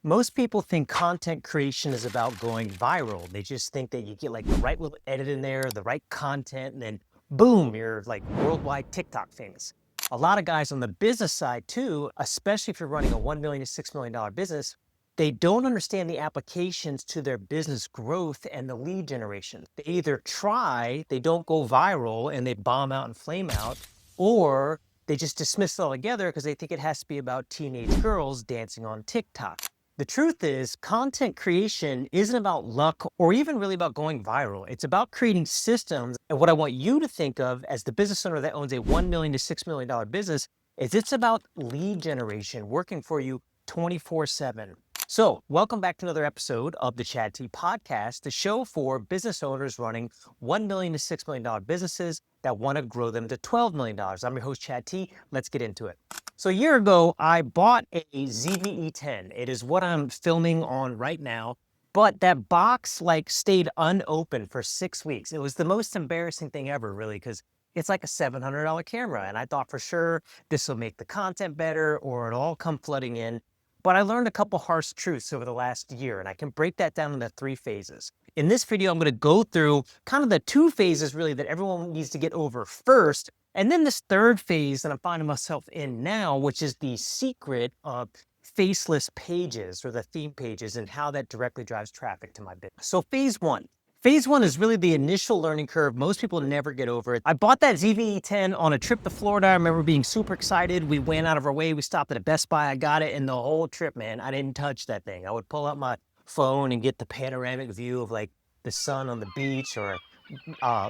Most people think content creation is about going viral. They just think that you get like the right little edit in there, the right content, and then boom, you're like worldwide TikTok famous. A lot of guys on the business side too, especially if you're running a $1 million to $6 million business, they don't understand the applications to their business growth and the lead generation. They either try, they don't go viral and they bomb out and flame out, or they just dismiss it all together because they think it has to be about teenage girls dancing on TikTok. The truth is, content creation isn't about luck or even really about going viral. It's about creating systems. And what I want you to think of as the business owner that owns a $1 million to $6 million business is it's about lead generation working for you 24/7. So, welcome back to another episode of the Chad T Podcast, the show for business owners running $1 million to $6 million businesses that want to grow them to $12 million. I'm your host, Chad T. Let's get into it. So a year ago, I bought a ZVE10. It is what I'm filming on right now, but that box like stayed unopened for 6 weeks. It was the most embarrassing thing ever, really, because it's like a $700 camera. And I thought for sure this will make the content better or it'll all come flooding in. But I learned a couple harsh truths over the last year, and I can break that down into 3 phases. In this video, I'm going to go through kind of the 2 phases really that everyone needs to get over first. And then this third phase that I'm finding myself in now, which is the secret of faceless pages or the theme pages and how that directly drives traffic to my business. So phase one. Phase one is really the initial learning curve. Most people never get over it. I bought that ZVE10 on a trip to Florida. I remember being super excited. We went out of our way. We stopped at a Best Buy. I got it. And the whole trip, man, I didn't touch that thing. I would pull out my phone and get the panoramic view of like the sun on the beach or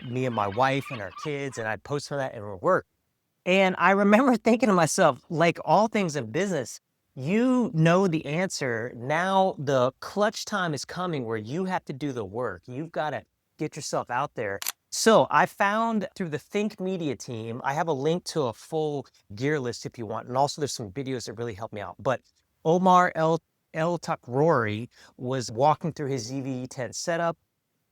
me and my wife and our kids, and I'd post for that and it would work. And I remember thinking to myself, like all things in business, you know the answer. Now the clutch time is coming where you have to do the work. You've got to get yourself out there. So I found through the Think Media team, I have a link to a full gear list if you want. And also there's some videos that really help me out. But Omar El Takrori was walking through his ZVE10 setup.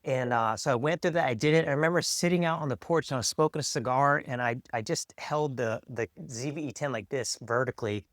And so I went through that. I did it. I remember sitting out on the porch and I was smoking a cigar, and I just held the ZVE10 like this vertically,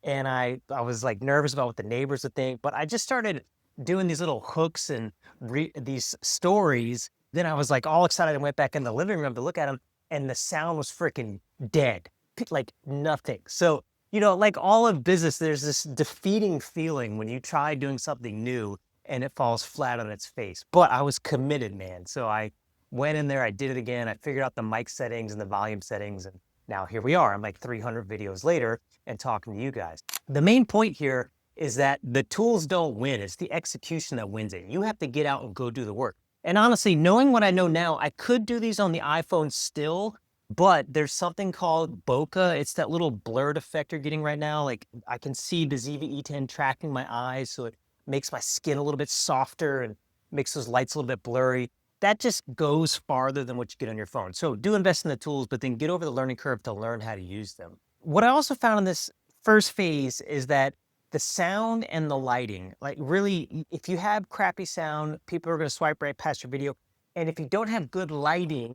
and I was like nervous about what the neighbors would think. But I just started doing these little hooks and these stories. Then I was like all excited. I went back in the living room to look at them, and the sound was freaking dead, like nothing. So like all of business, there's this defeating feeling when you try doing something new and it falls flat on its face. But I was committed, man. So I went in there, I did it again. I figured out the mic settings and the volume settings. And now here we are. I'm like 300 videos later and talking to you guys. The main point here is that the tools don't win. It's the execution that wins it. You have to get out and go do the work. And honestly, knowing what I know now, I could do these on the iPhone still, but there's something called bokeh. It's that little blurred effect you're getting right now. Like I can see the ZVE10 tracking my eyes, so it makes my skin a little bit softer and makes those lights a little bit blurry. That just goes farther than what you get on your phone. So do invest in the tools, but then get over the learning curve to learn how to use them. What I also found in this first phase is that the sound and the lighting, like really, if you have crappy sound, people are going to swipe right past your video. And if you don't have good lighting,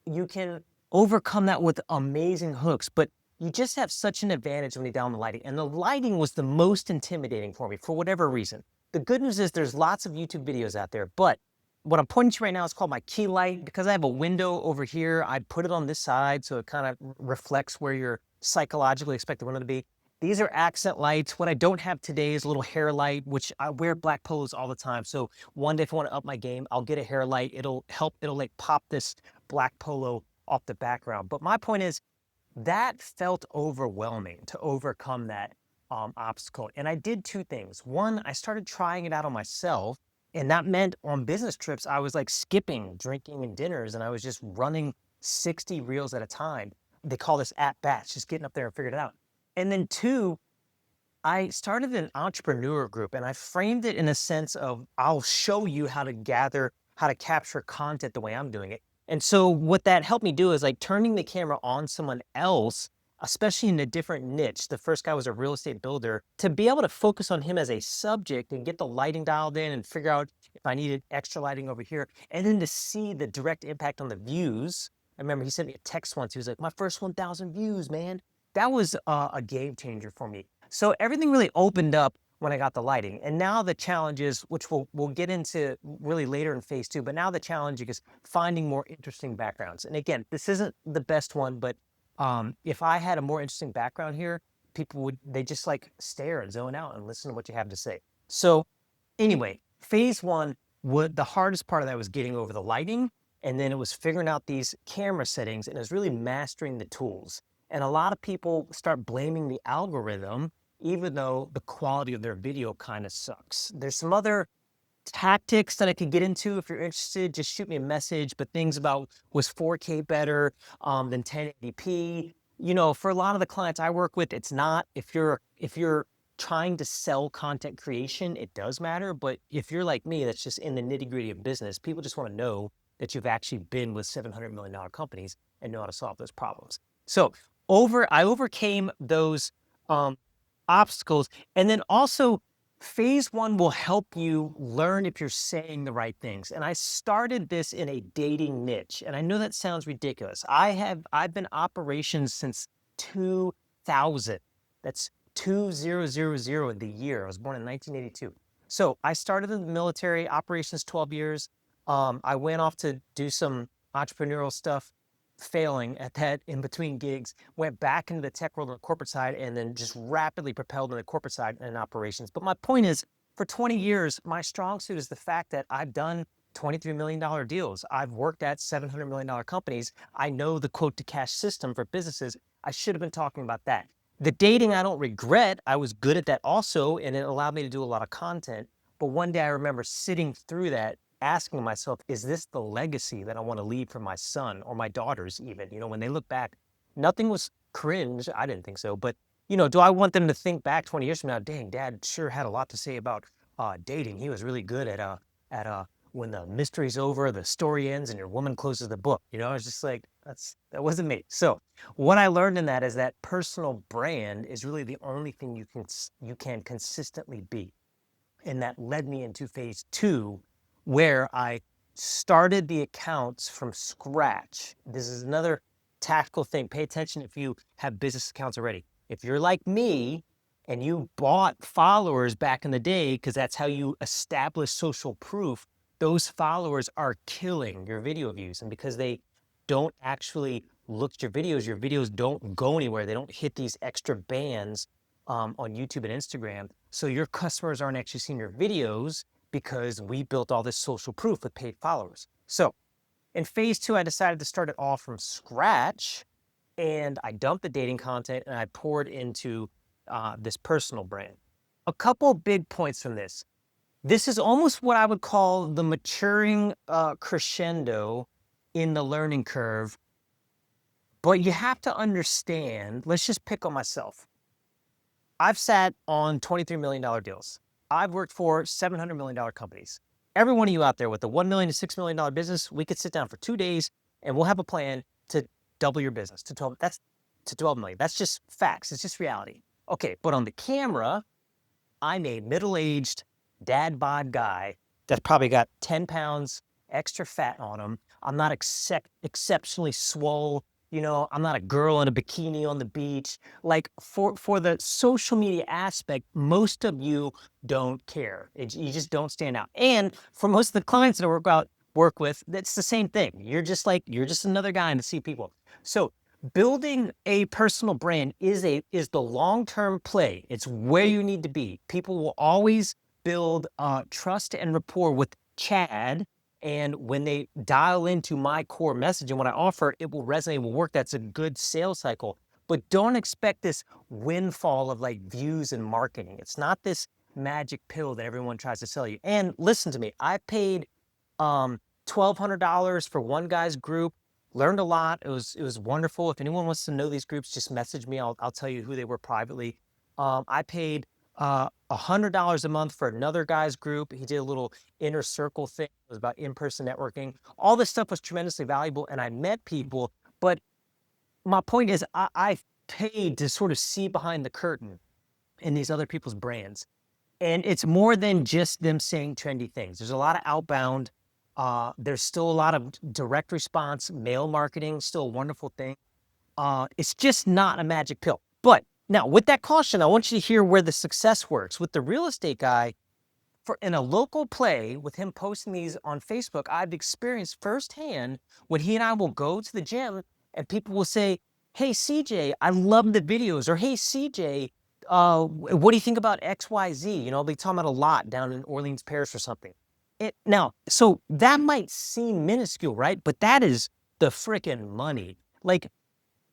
you can overcome that with amazing hooks, but you just have such an advantage when you down the lighting. And the lighting was the most intimidating for me for whatever reason. The good news is there's lots of YouTube videos out there, but what I'm pointing to right now is called my key light. Because I have a window over here, I put it on this side so it kind of reflects where you're psychologically expect the window to be. These are accent lights. What I don't have today is a little hair light, which I wear black polos all the time. So one day if I want to up my game, I'll get a hair light. It'll help, it'll like pop this black polo off the background. But my point is, that felt overwhelming to overcome that obstacle. And I did 2 things. One, I started trying it out on myself. And that meant on business trips, I was like skipping drinking and dinners, and I was just running 60 reels at a time. They call this at bats, just getting up there and figuring it out. And then 2, I started an entrepreneur group, and I framed it in a sense of I'll show you how to how to capture content the way I'm doing it. And so what that helped me do is like turning the camera on someone else, especially in a different niche. The first guy was a real estate builder, to be able to focus on him as a subject and get the lighting dialed in and figure out if I needed extra lighting over here. And then to see the direct impact on the views. I remember he sent me a text once. He was like, my first 1,000 views, man. That was a game changer for me. So everything really opened up when I got the lighting. And now the challenge is, which we'll get into really later in phase 2, but now the challenge is finding more interesting backgrounds. And again, this isn't the best one, but if I had a more interesting background here, they just like stare and zone out and listen to what you have to say. So anyway, phase 1, the hardest part of that was getting over the lighting, and then it was figuring out these camera settings, and it was really mastering the tools. And a lot of people start blaming the algorithm, even though the quality of their video kind of sucks. There's some other tactics that I could get into. If you're interested, just shoot me a message. But things about, was 4K better than 1080p? You know, for a lot of the clients I work with, it's not. If you're trying to sell content creation, it does matter. But if you're like me, that's just in the nitty gritty of business, people just want to know that you've actually been with $700 million companies and know how to solve those problems. So I overcame those obstacles. And then also, phase 1 will help you learn if you're saying the right things. And I started this in a dating niche. And I know that sounds ridiculous. I've been operations since 2000. That's 2000, the year. I was born in 1982. So I started in the military, operations 12 years. I went off to do some entrepreneurial stuff, failing at that in between gigs, went back into the tech world on the corporate side, and then just rapidly propelled in the corporate side and operations. But my point is, for 20 years, my strong suit is the fact that I've done $23 million deals. I've worked at $700 million companies. I know the quote to cash system for businesses. I should have been talking about that. The dating, I don't regret. I was good at that also, and it allowed me to do a lot of content. But one day I remember sitting through that, asking myself, is this the legacy that I want to leave for my son or my daughters even? You know, when they look back, nothing was cringe. I didn't think so. But, you know, do I want them to think back 20 years from now, dang, Dad sure had a lot to say about dating. He was really good at when the mystery's over, the story ends, and your woman closes the book. You know, I was just like, that wasn't me. So what I learned in that is that personal brand is really the only thing you can consistently be. And that led me into phase 2, where I started the accounts from scratch. This is another tactical thing. Pay attention if you have business accounts already. If you're like me and you bought followers back in the day, because that's how you establish social proof, those followers are killing your video views. And because they don't actually look at your videos don't go anywhere. They don't hit these extra bands on YouTube and Instagram. So your customers aren't actually seeing your videos because we built all this social proof with paid followers. So in phase 2, I decided to start it all from scratch, and I dumped the dating content and I poured into this personal brand. A couple big points from this. This is almost what I would call the maturing crescendo in the learning curve. But you have to understand, let's just pick on myself. I've sat on $23 million deals. I've worked for $700 million companies. Every one of you out there with a $1 million to $6 million business, we could sit down for 2 days and we'll have a plan to double your business to 12 million. That's just facts. It's just reality. Okay, but on the camera, I'm a middle-aged dad bod guy that's probably got 10 pounds extra fat on him. I'm not exceptionally swole. You know, I'm not a girl in a bikini on the beach. Like for the social media aspect, most of you don't care. You just don't stand out. And for most of the clients that I work with, that's the same thing. You're just another guy in the sea people. So building a personal brand is the long-term play. It's where you need to be. People will always build trust and rapport with Chad. And when they dial into my core message and what I offer, it will resonate, will work. That's a good sales cycle. But don't expect this windfall of like views and marketing. It's not this magic pill that everyone tries to sell you. And listen to me, I paid $1,200 for one guy's group, learned a lot. It was wonderful. If anyone wants to know these groups, just message me. I'll tell you who they were privately. I paid $100 a month for another guy's group. He did a little inner circle thing. It was about in-person networking. All this stuff was tremendously valuable, and I met people. But my point is, I paid to sort of see behind the curtain in these other people's brands. And it's more than just them saying trendy things. There's a lot of outbound. There's still a lot of direct response, mail marketing, still a wonderful thing. It's just not a magic pill. But Now, with that caution, I want you to hear where the success works. With the real estate guy, for in a local play with him posting these on Facebook, I've experienced firsthand when he and I will go to the gym and people will say, "Hey CJ, I love the videos," or "Hey CJ, what do you think about XYZ?" You know, I'll be talking about a lot down in Orleans Parish or something. So that might seem minuscule, right? But that is the freaking money. Like,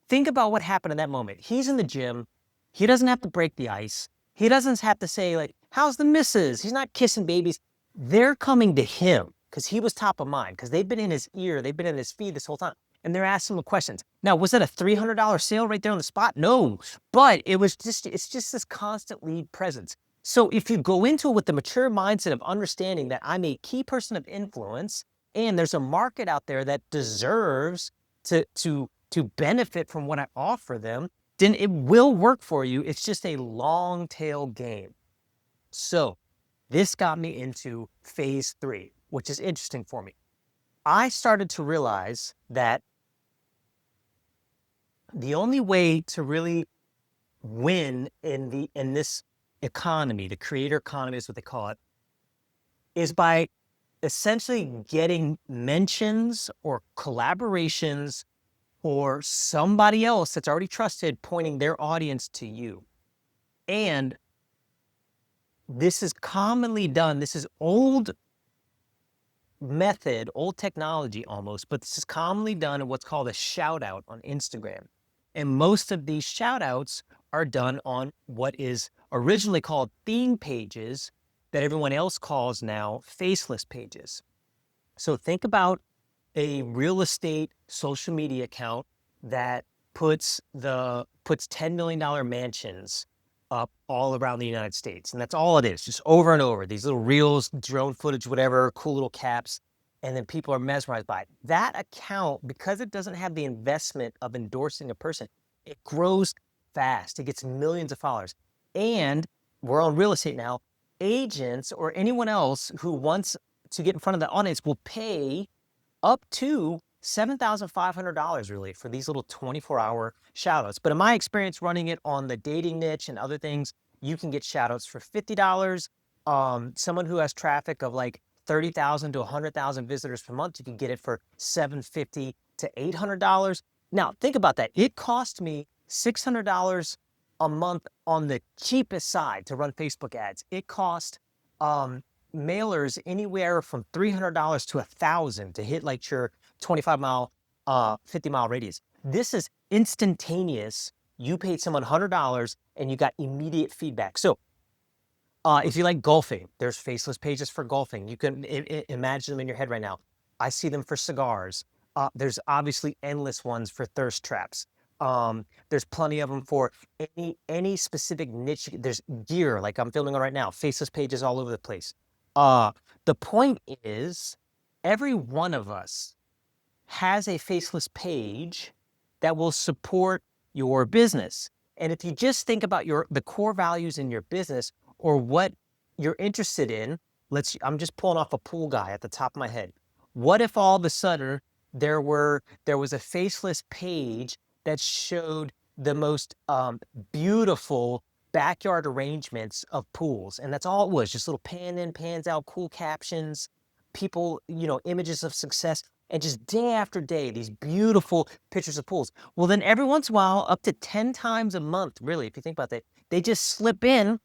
think about what happened in that moment. He's in the gym. He doesn't have to break the ice. He doesn't have to say, like, "How's the missus?" He's not kissing babies. They're coming to him because he was top of mind, because they've been in his ear, they've been in his feed this whole time. And they're asking him questions. Now, was that a $300 sale right there on the spot? No. But it's just this constant lead presence. So if you go into it with the mature mindset of understanding that I'm a key person of influence and there's a market out there that deserves to benefit from what I offer them, then it will work for you. It's just a long tail game. So this got me into phase 3, which is interesting for me. I started to realize that the only way to really win in this economy, the creator economy is what they call it, is by essentially getting mentions or collaborations or somebody else that's already trusted pointing their audience to you. And this is commonly done. This is old method, old technology almost, but this is commonly done in what's called a shout out on Instagram. And most of these shout outs are done on what is originally called theme pages that everyone else calls now faceless pages. So think about a real estate social media account that puts $10 million mansions up all around the United States. And that's all it is, just over and over. These little reels, drone footage, whatever, cool little caps. And then people are mesmerized by it. That account, because it doesn't have the investment of endorsing a person, it grows fast. It gets millions of followers. And we're on real estate now. Agents or anyone else who wants to get in front of the audience will pay up to $7,500 really for these little 24-hour shout outs. But in my experience running it on the dating niche and other things, you can get shout outs for $50. Someone who has traffic of like 30,000 to 100,000 visitors per month, you can get it for $750 to $800. Now, think about that. It cost me $600 a month on the cheapest side to run Facebook ads. It cost mailers anywhere from $300 to $1,000 to hit like your 25-mile, 50-mile radius. This is instantaneous. You paid someone $100 and you got immediate feedback. So if you like golfing, there's faceless pages for golfing. You can imagine them in your head right now. I see them for cigars. There's obviously endless ones for thirst traps. There's plenty of them for any specific niche. There's gear, like I'm filming on right now, faceless pages all over the place. The point is, every one of us has a faceless page that will support your business. And if you just think about the core values in your business or what you're interested in, I'm just pulling off a pool guy at the top of my head. What if all of a sudden there was a faceless page that showed the most beautiful backyard arrangements of pools, and that's all it was, just little pan in, pans out, cool captions, people, images of success, and just day after day, these beautiful pictures of pools. Well, then every once in a while, up to 10 times a month, really, if you think about that, they just slip in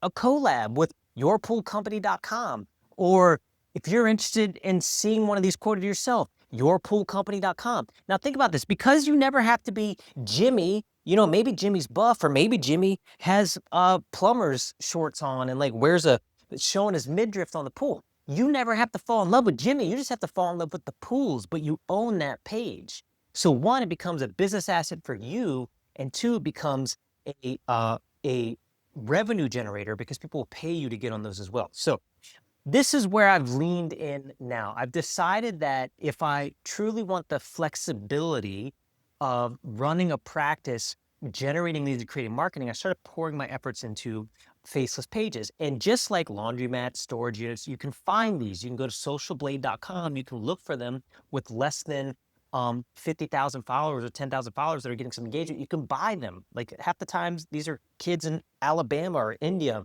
a collab with yourpoolcompany.com. Or if you're interested in seeing one of these quoted yourself, yourpoolcompany.com. Now think about this, because you never have to be Jimmy, maybe Jimmy's buff, or maybe Jimmy has plumber's shorts on and like showing his midriff on the pool. You never have to fall in love with Jimmy. You just have to fall in love with the pools, but you own that page. So one, it becomes a business asset for you, and two, it becomes a revenue generator because people will pay you to get on those as well. So this is where I've leaned in now. I've decided that if I truly want the flexibility of running a practice, generating leads and creating marketing, I started pouring my efforts into faceless pages. And just like laundromats, storage units, you can find these. You can go to socialblade.com. You can look for them with less than 50,000 followers or 10,000 followers that are getting some engagement, you can buy them. Like half the times these are kids in Alabama or India.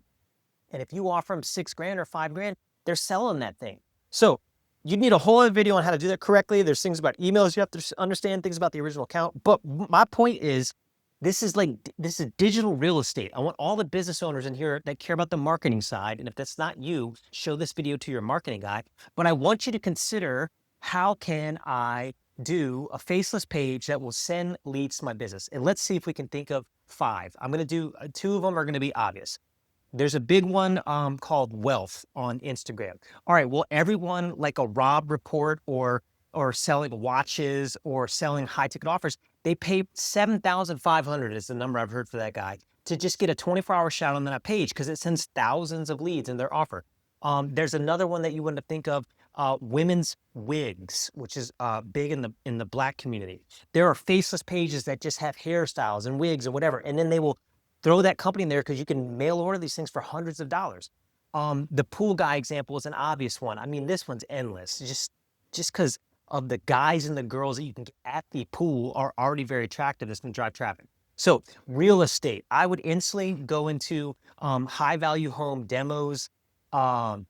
And if you offer them 6 grand or 5 grand, they're selling that thing. So you need a whole other video on how to do that correctly. There's things about emails you have to understand, things about the original account. But my point is, this is digital real estate. I want all the business owners in here that care about the marketing side. And if that's not you, show this video to your marketing guy. But I want you to consider, how can I do a faceless page that will send leads to my business? And let's see if we can think of 5. I'm going to do 2 of them are going to be obvious. There's a big one called wealth on Instagram. All right, well, everyone like a Rob Report or selling watches or selling high ticket offers, they pay $7,500 is the number I've heard for that guy to just get a 24-hour shout on that page because it sends thousands of leads in their offer. There's another one that you wouldn't think of, women's wigs, which is big in the Black community. There are faceless pages that just have hairstyles and wigs and whatever, and then they will throw that company in there because you can mail order these things for hundreds of dollars. The pool guy example is an obvious one. I mean, this one's endless. Just because of the guys and the girls that you can get at the pool are already very attractive. That's going to drive traffic. So real estate, I would instantly go into high value home demos. What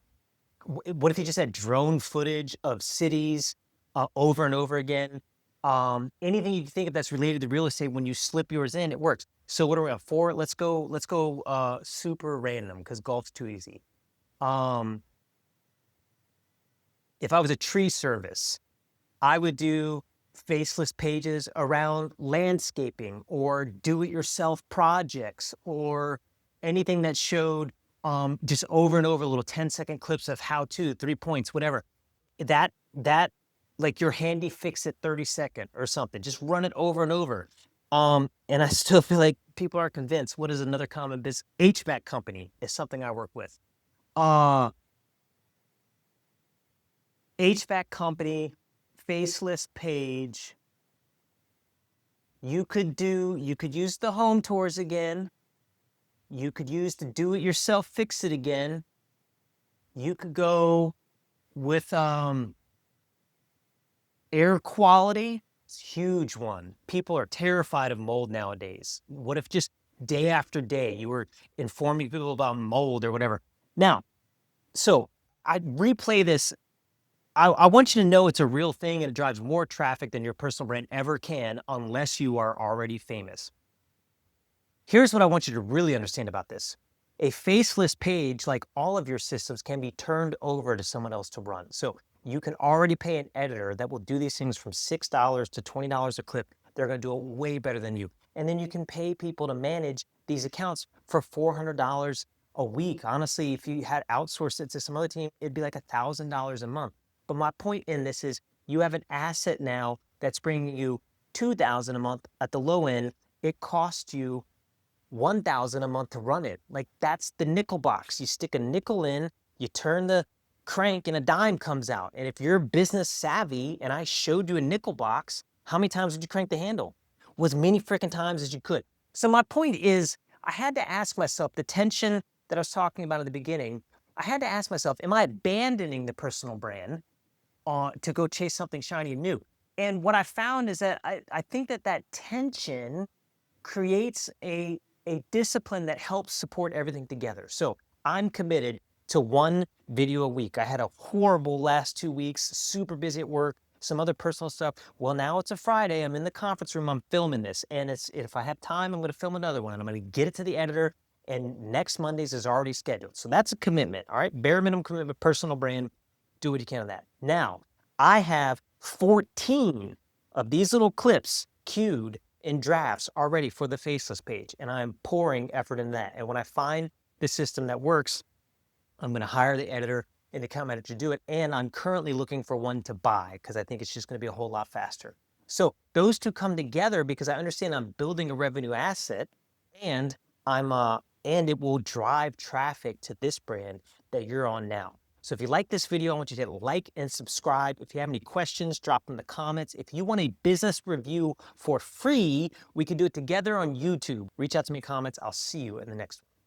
if you just had drone footage of cities over and over again? Anything you can think of that's related to real estate, when you slip yours in, it works. So what are we on 4? Let's go super random because golf's too easy. If I was a tree service, I would do faceless pages around landscaping or do-it-yourself projects or anything that showed just over and over little 10-second clips of how to, 3 points, whatever. That like your handy fix it 30-second or something. Just run it over and over. And I still feel like people aren't convinced. What is another common business? HVAC company is something I work with. HVAC company, faceless page. You could use the home tours again. You could use the do-it-yourself fix it again. You could go with air quality. It's a huge one. People are terrified of mold nowadays. What if just day after day you were informing people about mold or whatever? Now, so I replay this. I want you to know it's a real thing and it drives more traffic than your personal brand ever can unless you are already famous. Here's what I want you to really understand about this. A faceless page, like all of your systems, can be turned over to someone else to run. So you can already pay an editor that will do these things from $6 to $20 a clip. They're going to do it way better than you. And then you can pay people to manage these accounts for $400 a week. Honestly, if you had outsourced it to some other team, it'd be like $1,000 a month. But my point in this is you have an asset now that's bringing you $2,000 a month at the low end. It costs you $1,000 a month to run it. Like, that's the nickel box. You stick a nickel in, you turn the crank and a dime comes out. And if you're business savvy and I showed you a nickel box, how many times would you crank the handle? Well, as many freaking times as you could. So my point is, I had to ask myself, the tension that I was talking about at the beginning, I had to ask myself, am I abandoning the personal brand to go chase something shiny and new? And what I found is that I think that tension creates a discipline that helps support everything together. So I'm committed to 1 video a week. I had a horrible last 2 weeks, super busy at work, some other personal stuff. Well, now it's a Friday. I'm in the conference room. I'm filming this. And if I have time, I'm going to film another one. I'm going to get it to the editor. And next Monday's is already scheduled. So that's a commitment. All right. Bare minimum commitment, personal brand. Do what you can on that. Now, I have 14 of these little clips queued in drafts already for the faceless page, and I'm pouring effort in that. And when I find the system that works, I'm going to hire the editor and the account manager to do it. And I'm currently looking for one to buy because I think it's just going to be a whole lot faster. So those two come together because I understand I'm building a revenue asset, and and it will drive traffic to this brand that you're on now. So if you like this video, I want you to hit like and subscribe. If you have any questions, drop them in the comments. If you want a business review for free, we can do it together on YouTube. Reach out to me in comments. I'll see you in the next one.